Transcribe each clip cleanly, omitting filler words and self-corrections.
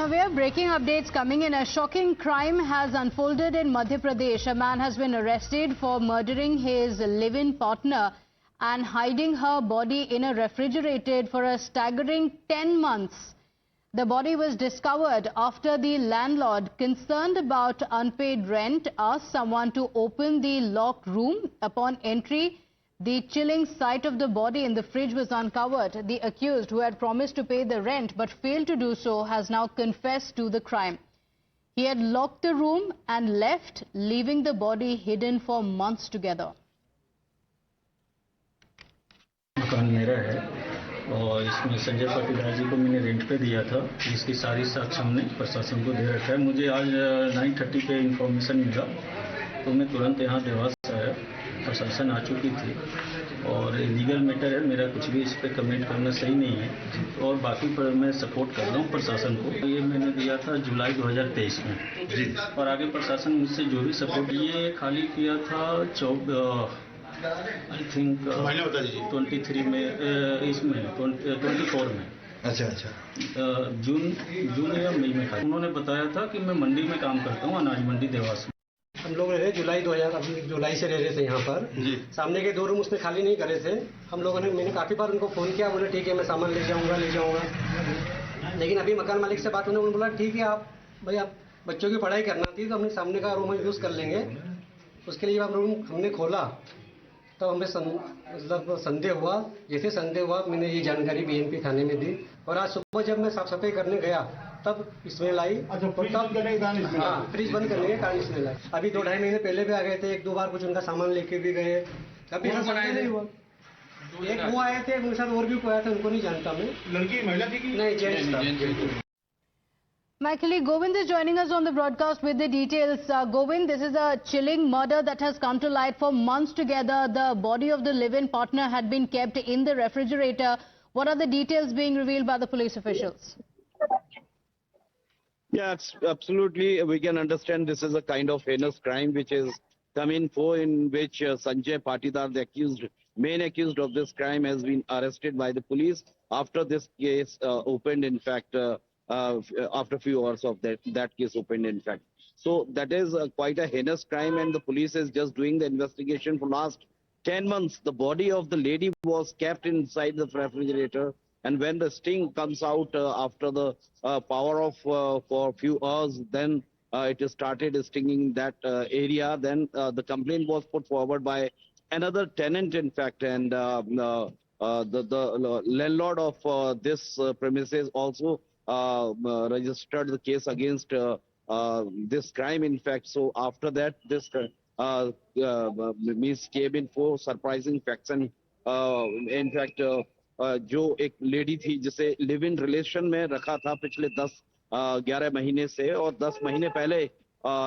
unaware, breaking updates coming in. A shocking crime has unfolded in Madhya Pradesh. A man has been arrested for murdering his live-in partner and hiding her body in a refrigerator for a staggering 10 months. The body was discovered after the landlord, concerned about unpaid rent, asked someone to open the locked room. Upon entry, the chilling sight of the body in the fridge was uncovered. The accused, who had promised to pay the rent but failed to do so, has now confessed to the crime. He had locked the room and left, leaving the body hidden for months together. मकान मेरा है और इसमें संजय पाटीदार जी को मैंने rent पे दिया था, जिसकी सारी साक्ष्य हमने प्रशासन को दे रखा है। मुझे आज 9:30 पे इंफॉर्मेशन मिला तो मैं तुरंत यहाँ देवास आया। प्रशासन आ चुकी थी और लीगल मैटर है, मेरा कुछ भी इस पर कमेंट करना सही नहीं है और बाकी पर मैं सपोर्ट कर रहा हूँ प्रशासन को। ये मैंने दिया था जुलाई 2023 में जी, और आगे प्रशासन मुझसे जो भी सपोर्ट, ये खाली किया था आई थिंक 23 में, इसमें 24 में। अच्छा जून या मई में खाली। उन्होंने बताया था कि मैं मंडी में काम करता हूँ, अनाज मंडी देवास में। हम लोग रहे जुलाई से रह रहे थे यहाँ पर जी। सामने के 2 रूम उसने खाली नहीं करे थे। हम लोगों ने, मैंने काफ़ी बार उनको फ़ोन किया, बोले ठीक है मैं सामान ले जाऊँगा। लेकिन अभी मकान मालिक से बात उन्होंने बोला ठीक है आप भाई, आप बच्चों की पढ़ाई करना थी तो हमने सामने का रूम यूज़ कर लेंगे। उसके लिए जब रूम हमने खोला तब हमें मतलब संदेह हुआ। जैसे संदेह हुआ मैंने ये जानकारी BNP थाने में दी और आज सुबह जब मैं साफ सफाई करने गया तब स्मेल आई। अच्छा, फ्रिज बंद करने के कारण स्मेल आई। अभी 2-2.5 महीने पहले भी आ गए थे, 1-2 बार कुछ उनका सामान लेके भी गए। अभी नहीं हुआ। एक वो आए थे, उनके साथ और भी कोई आया था, उनको नहीं जानता मैं। लड़की महिला थी कि नहीं? जेंट्स था। My colleague Govind is joining us on the broadcast with the details. Govind, this is a chilling murder that has come to light. For months together, the body of the live-in partner had been kept in the refrigerator. What are the details being revealed by the police officials? Yeah, absolutely. We can understand this is a kind of heinous crime which is come in for, in which Sanjay Patidar, the main accused of this crime, has been arrested by the police after this case opened, in fact, after a few hours of that case opened, in fact. So that is quite a heinous crime, and the police is just doing the investigation for last 10 months. The body of the lady was kept inside the refrigerator, and when the sting comes out after the power off for a few hours, then it started stinging that area. Then the complaint was put forward by another tenant, in fact, and the landlord of this premises also registered the case against this crime, in fact. So after that, this means came in for surprising facts, and in fact जो एक lady थी जिसे live in relation में रखा था पिछले 10-11 महीने से, और 10 महीने पहले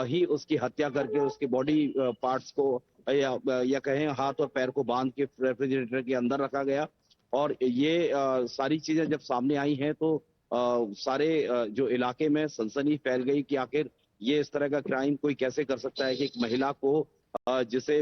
ही उसकी हत्या करके उसके बॉडी पार्ट्स को या कहें हाथ और पैर को बांध के रेफ्रिजरेटर के अंदर रखा गया। और ये सारी चीजें जब सामने आई हैं तो सारे जो इलाके में सनसनी फैल गई कि आखिर ये इस तरह का क्राइम कोई कैसे कर सकता है कि एक महिला को जिसे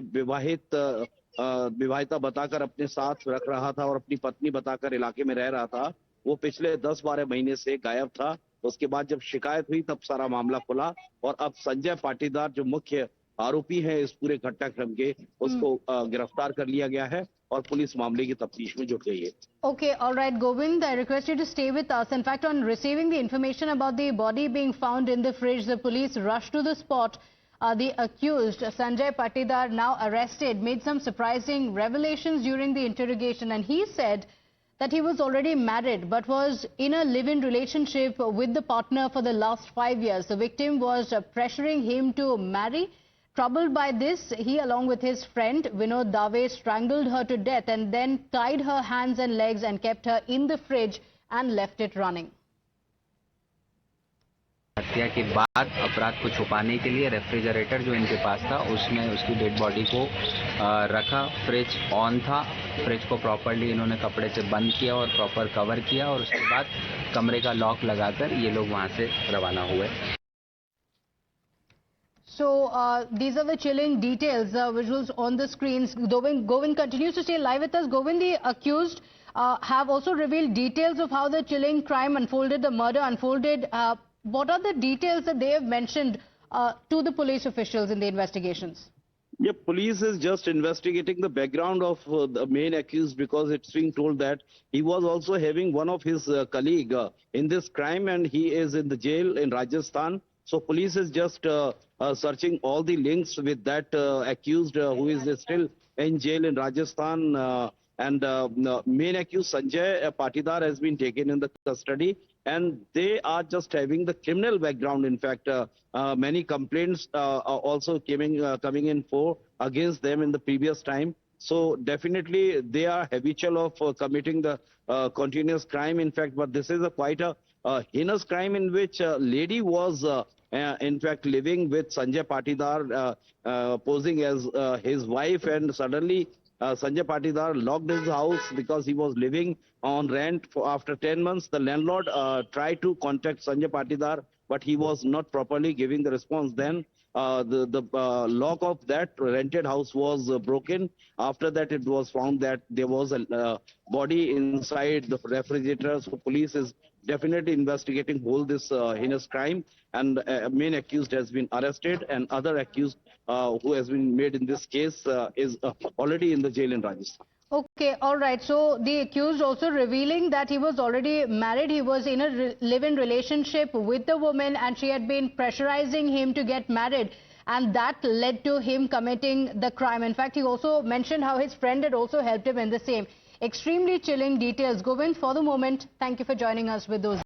विवाहिता बताकर अपने साथ रख रहा था और अपनी पत्नी बताकर इलाके में रह रहा था, वो पिछले 10-12 महीने से गायब था। उसके बाद जब शिकायत हुई तब सारा मामला खुला और अब संजय पाटीदार जो मुख्य आरोपी है इस पूरे घटनाक्रम के, उसको गिरफ्तार कर लिया गया है और पुलिस मामले की तफ्तीश में जुट गई है। Okay, all right, Govind, I request you to stay with us. In fact, on receiving the information about the body being found in the fridge, the police rushed to the spot. The accused, Sanjay Patidar, now arrested, made some surprising revelations during the interrogation, and he said that he was already married but was in a live-in relationship with the partner for the last 5 years. The victim was pressuring him to marry. Troubled by this, he, along with his friend Vinod Dave, strangled her to death and then tied her hands and legs and kept her in the fridge and left it running. हत्या के बाद अपराध को छुपाने के लिए refrigerator जो इनके पास था उसमें उसकी डेड बॉडी को रखा। फ्रिज ऑन था, फ्रिज को प्रॉपर्ली इन्होंने कपड़े से बंद किया और प्रॉपर कवर किया और उसके बाद कमरे का लॉक लगाकर ये लोग वहां से रवाना हुए। So these are the chilling details, visuals on the screens. Govind continues to stay live with us. Govind, the accused have also revealed details of how the chilling crime unfolded, the murder unfolded. what are the details that they have mentioned to the police officials in the investigations? Yeah, police is just investigating the background of the main accused because it's being told that he was also having one of his colleague in this crime and he is in the jail in Rajasthan. So police is just searching all the links with that accused who is still in jail in Rajasthan. Main accused Sanjay Patidar has been taken in the custody, and they are just having the criminal background. In fact, many complaints are also coming in for against them in the previous time. So definitely they are habitual of committing the continuous crime. In fact, but this is quite a heinous crime in which a lady was in fact living with Sanjay Patidar, posing as his wife, and suddenly Sanjay Patidar locked his house because he was living on rent. After 10 months, the landlord tried to contact Sanjay Patidar, but he was not properly giving the response. Then the lock of that rented house was broken. After that, it was found that there was a body inside the refrigerator. So police is definitely investigating whole this heinous crime, and main accused has been arrested, and other accused who has been made in this case is already in the jail in Rajasthan. Okay, all right. So the accused also revealing that he was already married. He was in a live-in relationship with the woman and she had been pressurizing him to get married. And that led to him committing the crime. In fact, he also mentioned how his friend had also helped him in the same. Extremely chilling details. Govind, for the moment, thank you for joining us with those.